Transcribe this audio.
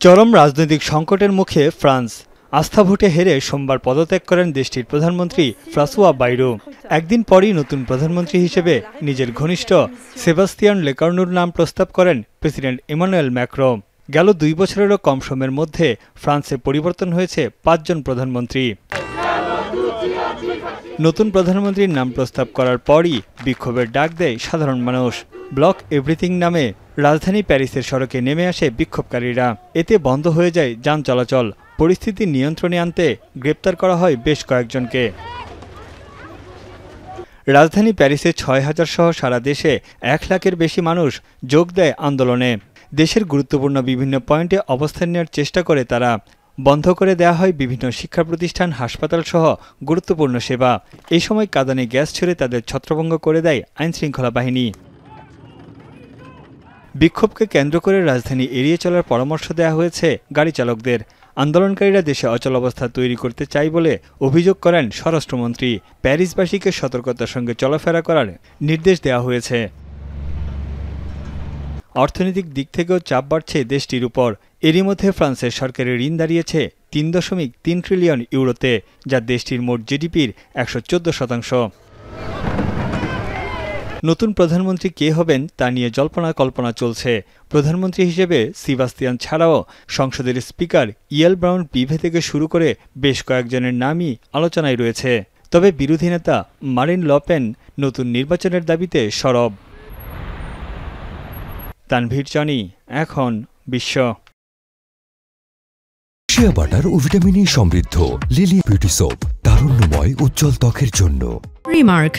চরম রাজনৈতিক সংকটের মুখে ফ্রান্স। আস্থা ভোটে হেরে সোমবার পদত্যাগ করেন দেশটির প্রধানমন্ত্রী ফ্রাঁসোয়া বাইরো। একদিন পরই নতুন প্রধানমন্ত্রী হিসেবে নিজের ঘনিষ্ঠ সেবাস্তিয়ান লেকার্নুর নাম প্রস্তাব করেন প্রেসিডেন্ট ইমানুয়েল ম্যাক্রো। গেল 2 বছরেরও কম সময়ের মধ্যে ফ্রান্সে পরিবর্তন হয়েছে 5 জন প্রধানমন্ত্রী। নতুন প্রধানমন্ত্রীর নাম প্রস্তাব করার পরই বিক্ষোভের ডাক দেয় সাধারণ মানুষ। ব্লক এভরিথিং নামে রাজধানী প্যারিসের সড়কে নেমে আসে বিক্ষোভকারীরা। এতে বন্ধ হয়ে যায় যান চলাচল। পরিস্থিতি নিয়ন্ত্রণে আনতে গ্রেপ্তার করা হয় বেশ কয়েকজনকে। রাজধানী প্যারিসে 6000 সহ সারা দেশে 1 লাখের বেশি মানুষ যোগ দেয় আন্দোলনে। দেশের গুরুত্বপূর্ণ বিভিন্ন পয়েন্টে অবস্থান নেওয়ার চেষ্টা করে তারা। বন্ধ করে দেওয়া হয় বিভিন্ন শিক্ষা প্রতিষ্ঠান, হাসপাতাল সহ গুরুত্বপূর্ণ সেবা। এই সময় কাঁদানে গ্যাস ছুড়ে তাদের ছত্রভঙ্গ করে দেয় আইনশৃঙ্খলা বাহিনী। বিক্ষোভকে কেন্দ্র করে রাজধানী এড়িয়ে চলার পরামর্শ দেওয়া হয়েছে গাড়ি চালকদের। আন্দোলনকারীরা দেশে অচলাবস্থা তৈরি করতে চায় বলে অভিযোগ করেন স্বরাষ্ট্রমন্ত্রী। প্যারিসবাসীকে সতর্কতার সঙ্গে চলাফেরা করার নির্দেশ দেওয়া হয়েছে। অর্থনৈতিক দিক থেকেও চাপ বাড়ছে দেশটির উপর। এরই মধ্যে ফ্রান্সের সরকারের ঋণ দাঁড়িয়েছে 3.3 ট্রিলিয়ন ইউরোতে, যা দেশটির মোট জিডিপির 114%। নতুন প্রধানমন্ত্রী কে হবেন তা নিয়ে জল্পনা কল্পনা চলছে। প্রধানমন্ত্রী হিসেবে সেবাস্তিয়ান ছাড়াও সংসদের স্পিকার ইয়েল ব্রাউন পিভে থেকে শুরু করে বেশ কয়েকজনের নামই আলোচনায় রয়েছে। তবে বিরোধী নেতা মারিন লে পেন নতুন নির্বাচনের দাবিতে সরব। তানভীর জনি, এখন বিশ্ব। শিয়া বাটার ও ভিটামিন ই সমৃদ্ধ লিলি বিউটি সোপ, তারুণ্যময় উজ্জ্বল ত্বকের জন্য। রিমার্ক।